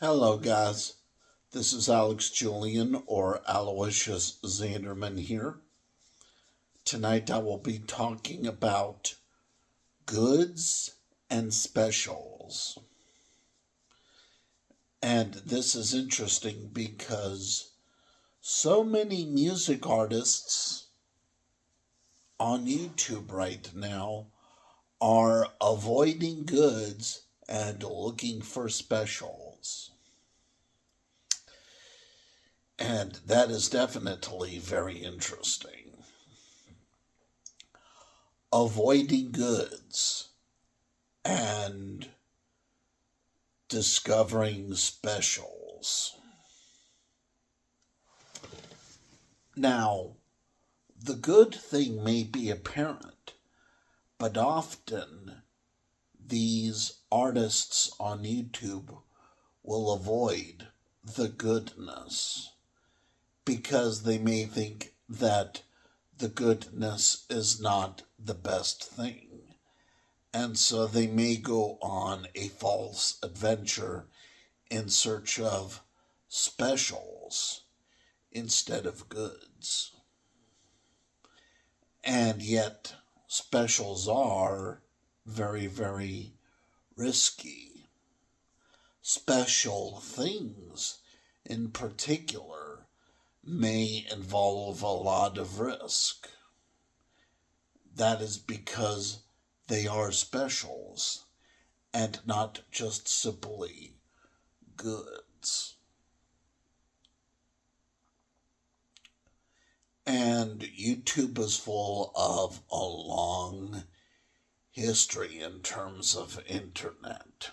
Hello, guys. This is Alex Julian or Aloysius Zanderman here. Tonight I will be talking about goods and specials. And this is interesting because so many music artists on YouTube right now are avoiding goods and looking for specials. And that is definitely very interesting. Avoiding goods and discovering specials. Now, the good thing may be apparent, but often these artists on YouTube will avoid the goodness because they may think that the goodness is not the best thing. And so they may go on a false adventure in search of specials instead of goods. And yet, specials are very, very risky. Special things, in particular, may involve a lot of risk. That is because they are specials and not just simply goods. And YouTube is full of a long history in terms of internet,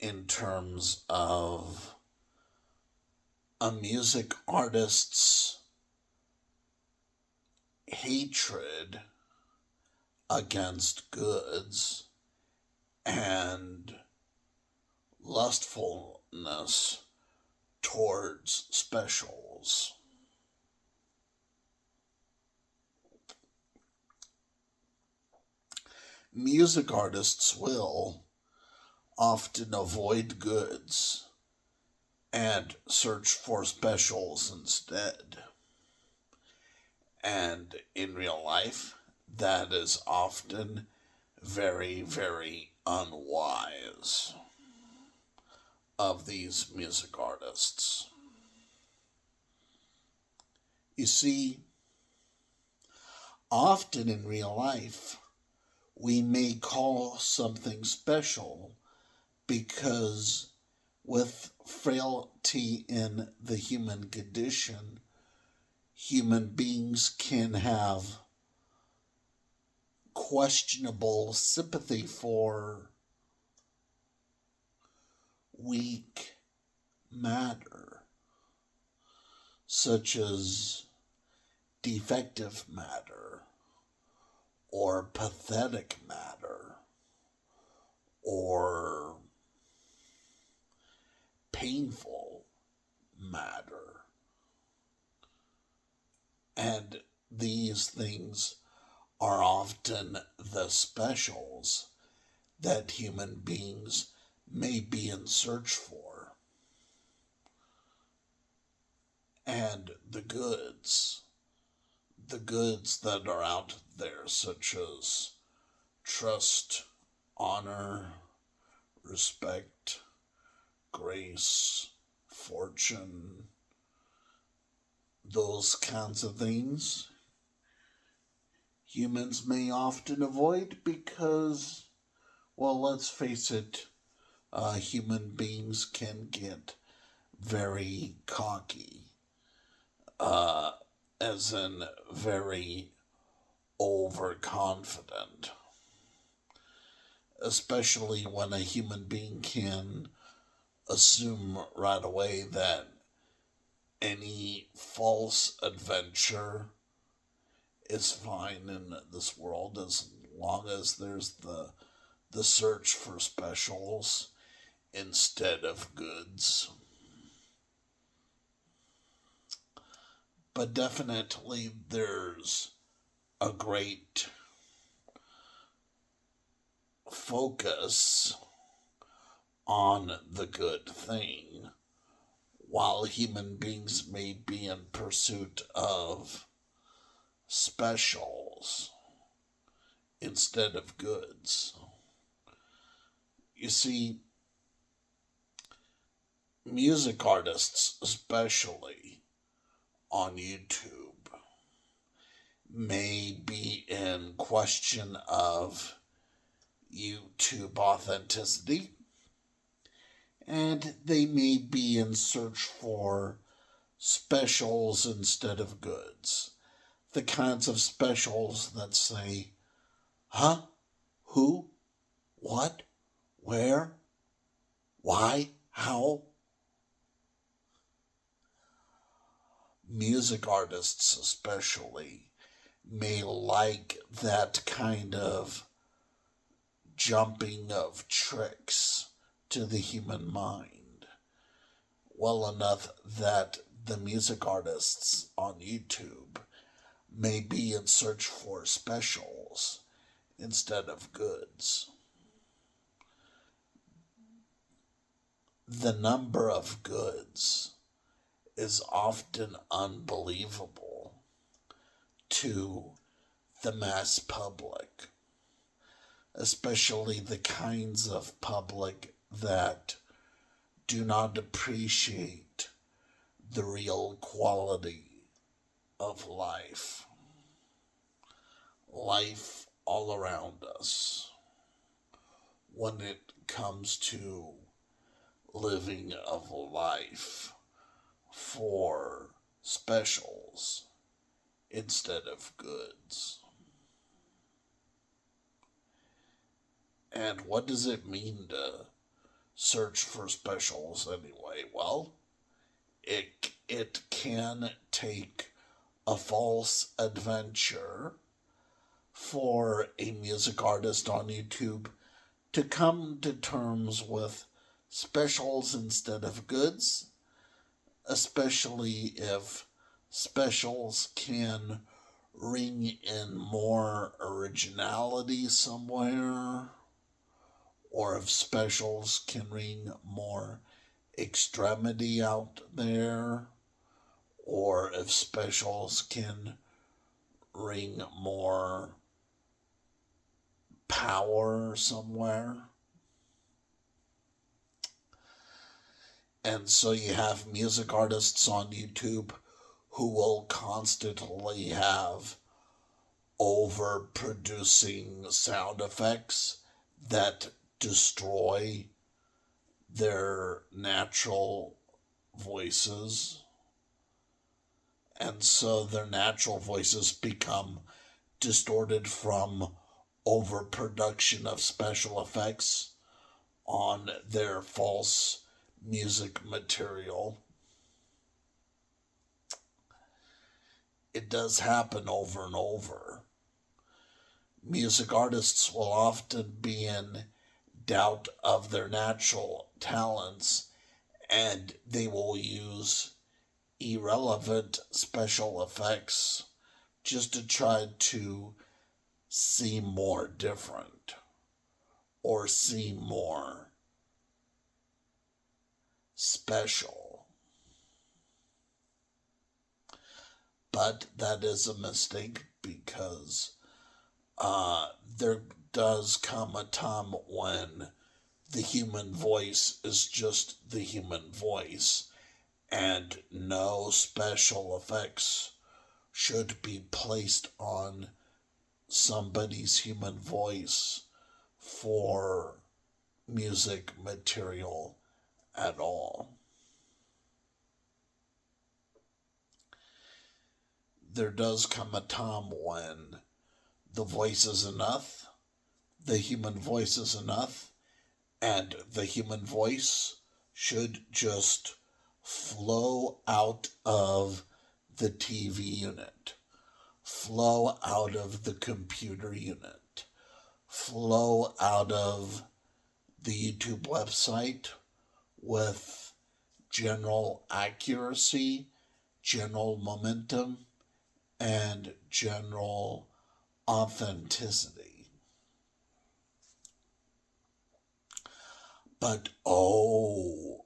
in terms of a music artist's hatred against goods and lustfulness towards specials. Music artists will often avoid goods and search for specials instead. And in real life, that is often very, very unwise of these music artists. You see, often in real life, we may call something special because with frailty in the human condition, human beings can have questionable sympathy for weak matter, such as defective matter, or pathetic matter, or painful matter. And these things are often the specials that human beings may be in search for. And the goods that are out there, such as trust, honor, respect, grace, fortune, those kinds of things, humans may often avoid because, well, let's face it, human beings can get very cocky, as in very overconfident, especially when a human being can assume right away that any false adventure is fine in this world as long as there's the search for specials instead of goods. But definitely there's a great focus on the good thing, while human beings may be in pursuit of specials instead of goods. You see, music artists, especially on YouTube, may be in question of YouTube authenticity, and they may be in search for specials instead of goods. The kinds of specials that say, huh? Who? What? Where? Why? How? Music artists, especially, may like that kind of jumping of tricks to the human mind well enough that the music artists on YouTube may be in search for specials instead of goods. The number of goods is often unbelievable to the mass public, especially the kinds of public that do not appreciate the real quality of life. Life all around us. When it comes to living of life for specials instead of goods. And what does it mean to search for specials anyway? Well, it can take a false adventure for a music artist on YouTube to come to terms with specials instead of goods, especially if specials can ring in more originality somewhere, or if specials can ring more extremity out there, or if specials can ring more power somewhere. And so you have music artists on YouTube who will constantly have overproducing sound effects that destroy their natural voices. And so their natural voices become distorted from overproduction of special effects on their false music material. It does happen over and over. Music artists will often be in doubt of their natural talents, and they will use irrelevant special effects just to try to seem more different or seem more special. But that is a mistake because there does come a time when the human voice is just the human voice, and no special effects should be placed on somebody's human voice for music material at all. There does come a time when the voice is enough, the human voice is enough, and the human voice should just flow out of the TV unit, flow out of the computer unit, flow out of the YouTube website with general accuracy, general momentum, and general authenticity. But oh,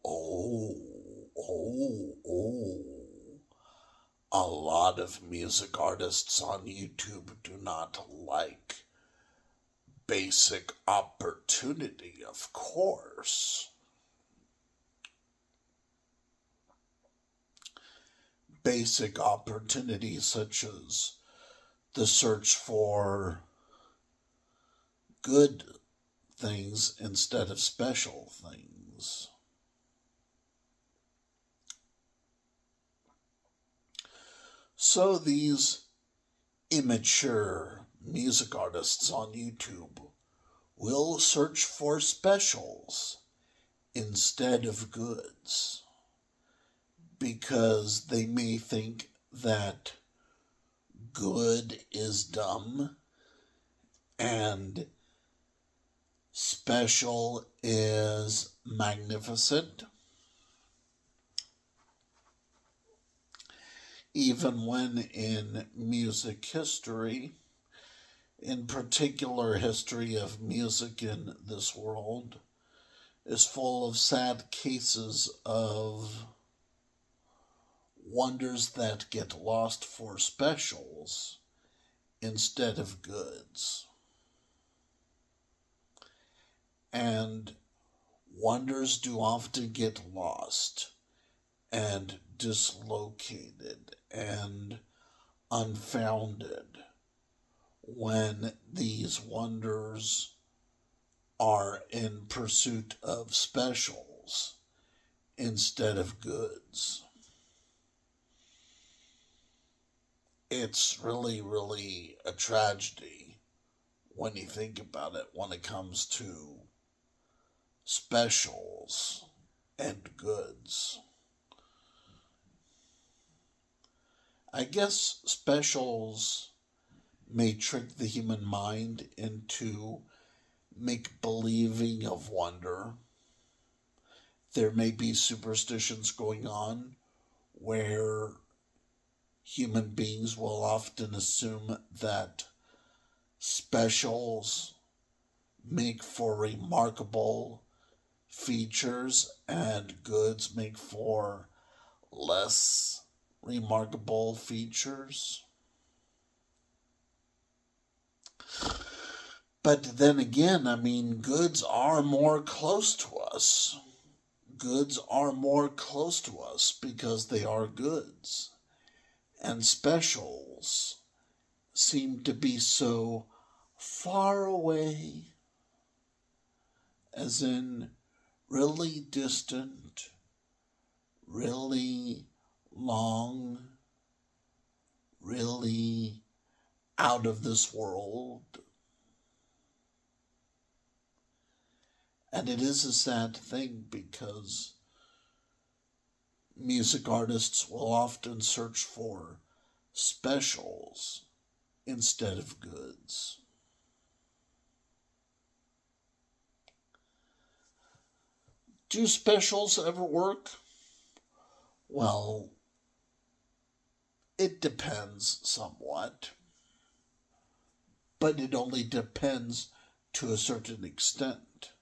a lot of music artists on YouTube do not like Basic Opportunity, of course. Basic Opportunity, such as the search for good things instead of special things. So these immature music artists on YouTube will search for specials instead of goods because they may think that good is dumb and special is magnificent. Even when in music history, in particular history of music in this world, is full of sad cases of wonders that get lost for specials instead of goods. And wonders do often get lost and dislocated and unfounded when these wonders are in pursuit of specials instead of goods. It's really, really a tragedy when you think about it when it comes to specials and goods. I guess specials may trick the human mind into make-believing of wonder. There may be superstitions going on where human beings will often assume that specials make for remarkable features and goods make for less remarkable features. But then again, I mean, goods are more close to us. Goods are more close to us because they are goods. And specials seem to be so far away, as in really distant, really long, really out of this world. And it is a sad thing because music artists will often search for specials instead of goods. Do specials ever work? Well, it depends somewhat, but it only depends to a certain extent.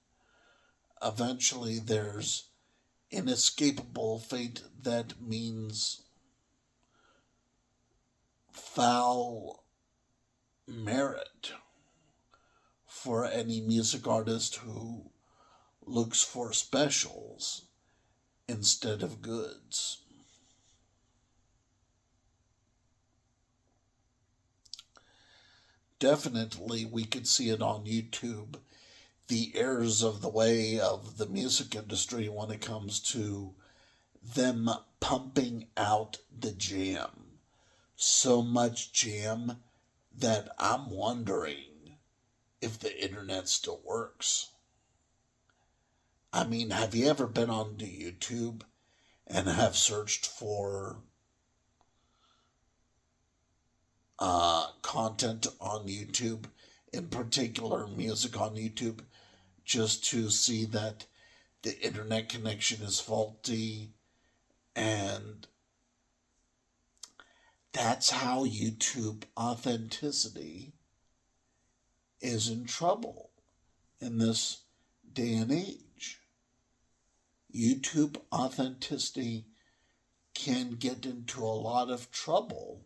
Eventually, there's inescapable fate that means foul merit for any music artist who looks for specials instead of goods. Definitely, we could see it on YouTube, the errors of the way of the music industry when it comes to them pumping out the jam. So much jam that I'm wondering if the internet still works. I mean, have you ever been onto YouTube and have searched for content on YouTube, in particular music on YouTube, just to see that the internet connection is faulty? And that's how YouTube authenticity is in trouble in this day and age. YouTube authenticity can get into a lot of trouble,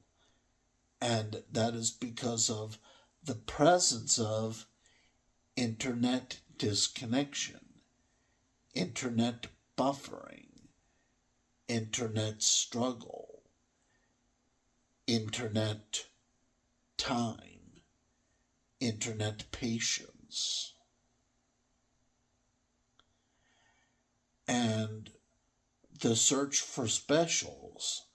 and that is because of the presence of internet disconnection, internet buffering, internet struggle, internet time, internet patience. And the search for specials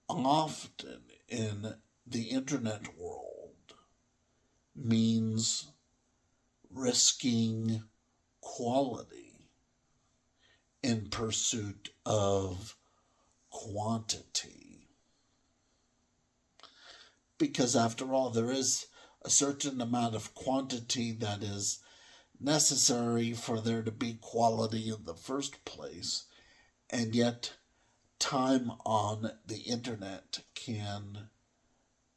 often in the internet world means risking quality in pursuit of quantity. Because after all, there is a certain amount of quantity that is necessary for there to be quality in the first place, and yet time on the internet can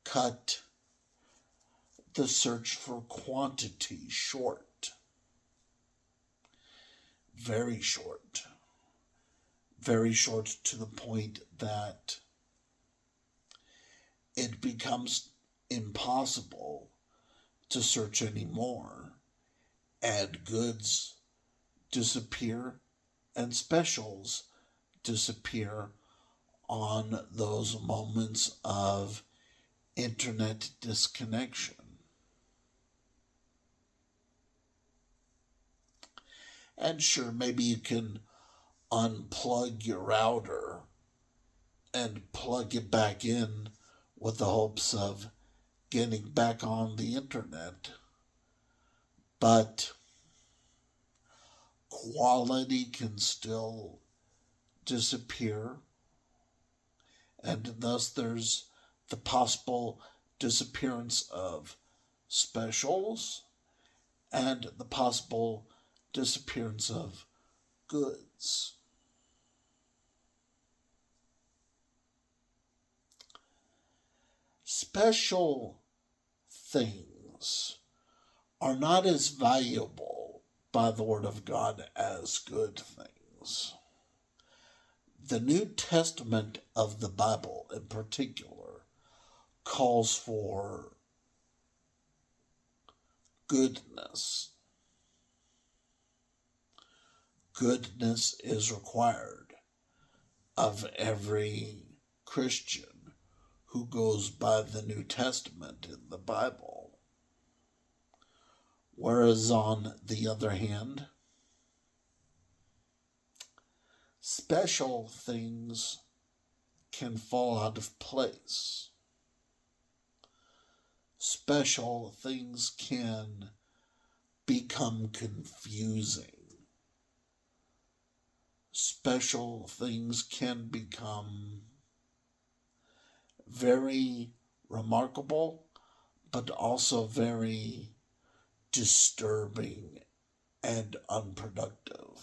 cut the search for quantity short. Very short. Very short to the point that it becomes impossible to search anymore, and goods disappear and specials disappear on those moments of internet disconnection. And sure, maybe you can unplug your router and plug it back in with the hopes of getting back on the internet. But quality can still disappear, and thus there's the possible disappearance of specials and the possible disappearance of goods. Special things are not as valuable by the Word of God as good things. The New Testament of the Bible in particular calls for goodness. Goodness is required of every Christian who goes by the New Testament in the Bible. Whereas on the other hand, special things can fall out of place. Special things can become confusing. Special things can become very remarkable, but also very disturbing and unproductive.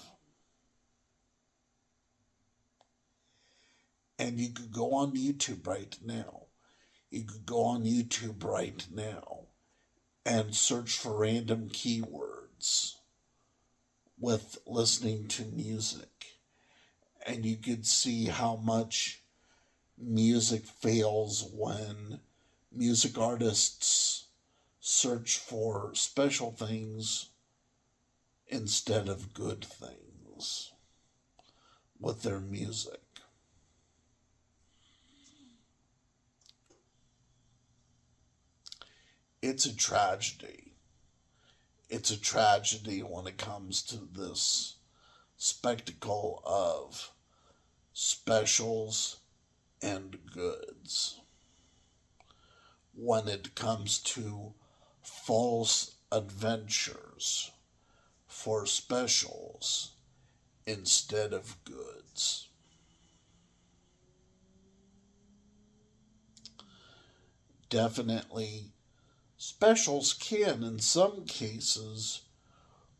And you could go on YouTube right now. You could go on YouTube right now and search for random keywords with listening to music. And you could see how much music fails when music artists search for special things instead of good things with their music. It's a tragedy. It's a tragedy when it comes to this spectacle of specials and goods. When it comes to false adventures for specials instead of goods. Definitely, specials can, in some cases,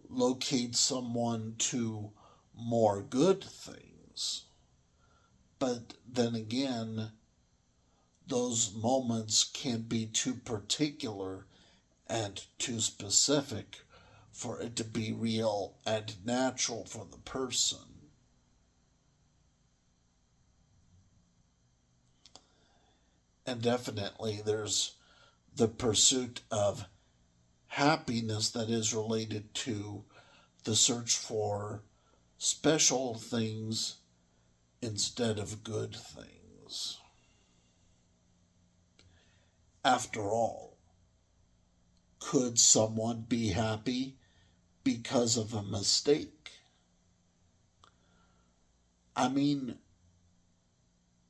locate someone to more good things. But then again, those moments can be too particular and too specific for it to be real and natural for the person. And definitely there's the pursuit of happiness that is related to the search for special things instead of good things. After all, could someone be happy because of a mistake? I mean,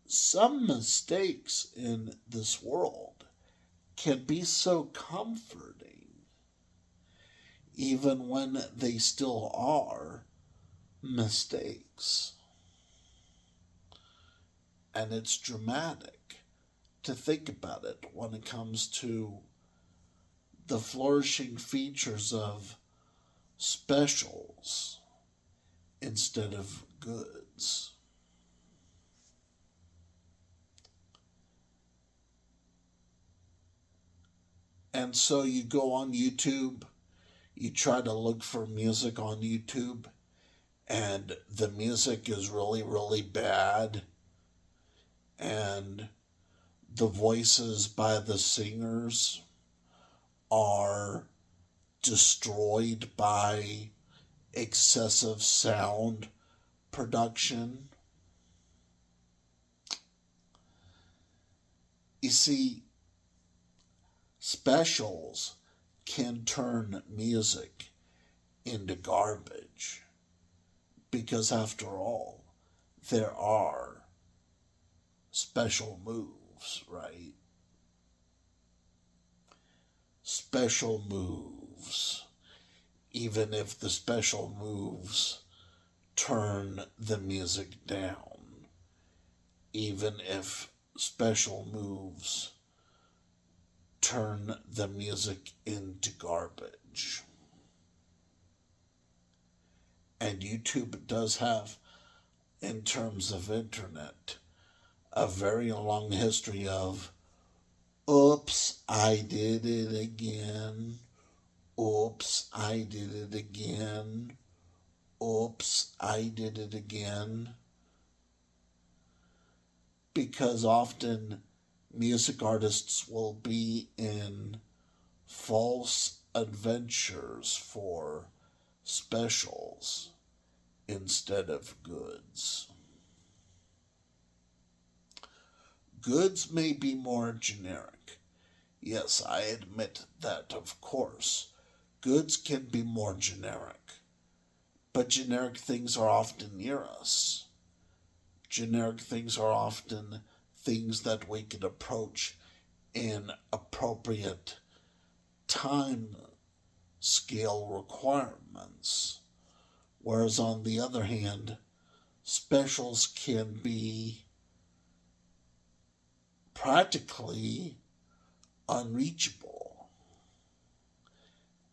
some mistakes in this world can be so comforting, even when they still are mistakes. And it's dramatic to think about it when it comes to the flourishing features of specials instead of goods. And so you go on YouTube, you try to look for music on YouTube, and the music is really, really bad, and the voices by the singers are destroyed by excessive sound production. You see, specials can turn music into garbage because, after all, there are special moves, right? Special moves. Even if the special moves turn the music down, even if special moves turn the music into garbage. And YouTube does have, in terms of internet, a very long history of, oops, I did it again. Oops, I did it again. Oops, I did it again. Because often music artists will be in false adventures for specials instead of goods. Goods may be more generic. Yes, I admit that, of course. Goods can be more generic. But generic things are often near us. Generic things are often things that we can approach in appropriate time scale requirements. Whereas, on the other hand, specials can be practically unreachable.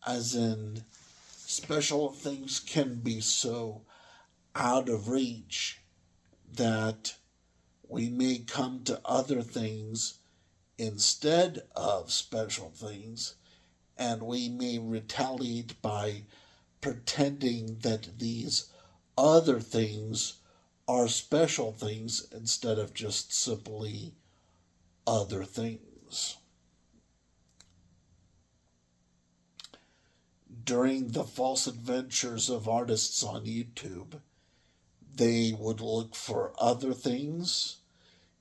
As in, special things can be so out of reach that we may come to other things instead of special things, and we may retaliate by pretending that these other things are special things instead of just simply other things. During the false adventures of artists on YouTube, they would look for other things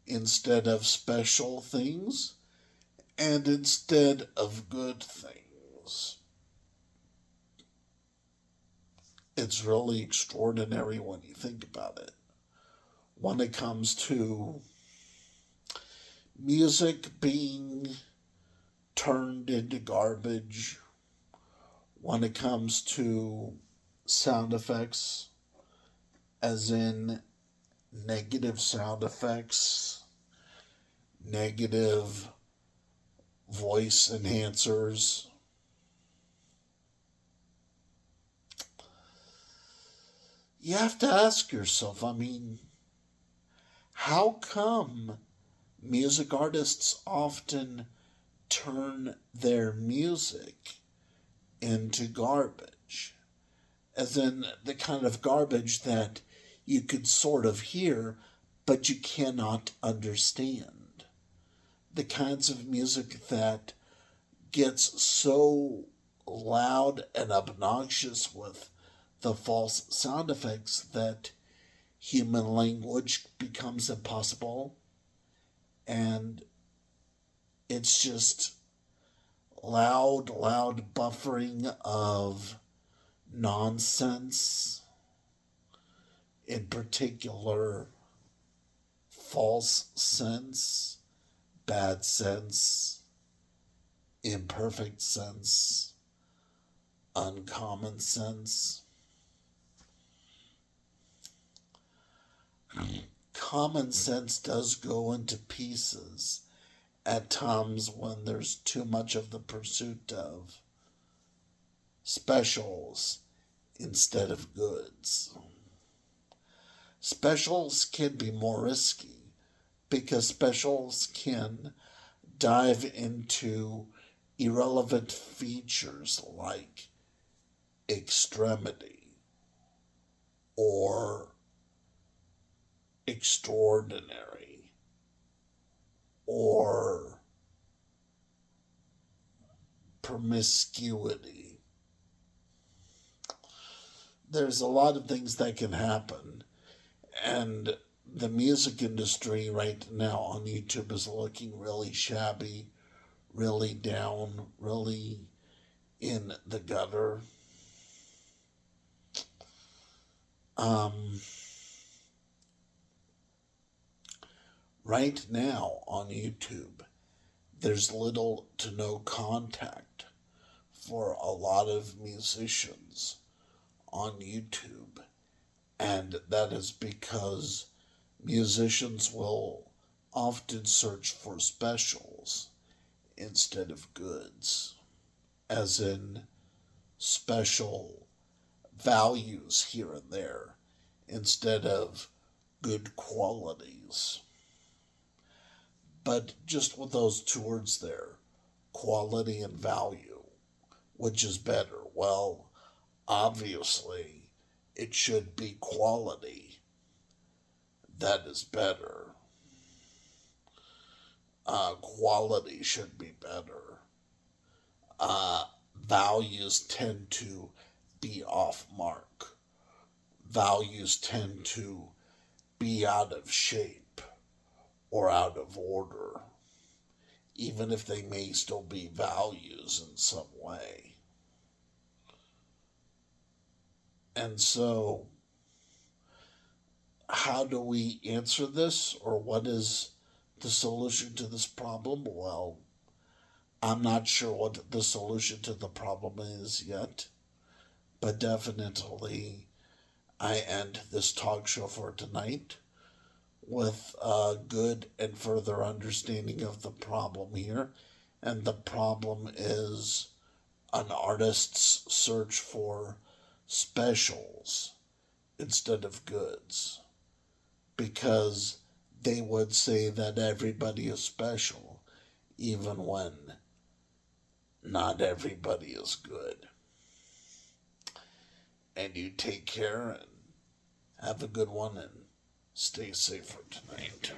instead of special things and instead of good things. It's really extraordinary when you think about it. When it comes to music being turned into garbage, when it comes to sound effects, as in negative sound effects, negative voice enhancers, you have to ask yourself, how come music artists often turn their music into garbage? As in the kind of garbage that you could sort of hear, but you cannot understand. the kinds of music that gets so loud and obnoxious with the false sound effects that human language becomes impossible, and it's just loud buffering of nonsense, in particular, false sense, bad sense, imperfect sense, uncommon sense. Common sense does go into pieces at times when there's too much of the pursuit of specials instead of goods. Specials can be more risky because specials can dive into irrelevant features like extremity or extraordinary or promiscuity. There's a lot of things that can happen, and the music industry right now on YouTube is looking really shabby, really down, really in the gutter. Right now on YouTube, there's little to no contact for a lot of musicians on YouTube, and that is because musicians will often search for specials instead of goods, as in special values here and there instead of good qualities. But just with those two words there, quality and value, which is better? Well, obviously, it should be quality that is better. Quality should be better. Values tend to be off mark. Values tend to be out of shape or out of order, even if they may still be values in some way. And so, how do we answer this, or what is the solution to this problem? Well, I'm not sure what the solution to the problem is yet, but definitely I end this talk show for tonight with a good and further understanding of the problem here. And the problem is an artist's search for specials instead of goods, because they would say that everybody is special, even when not everybody is good. And you take care and have a good one and stay safe for tonight.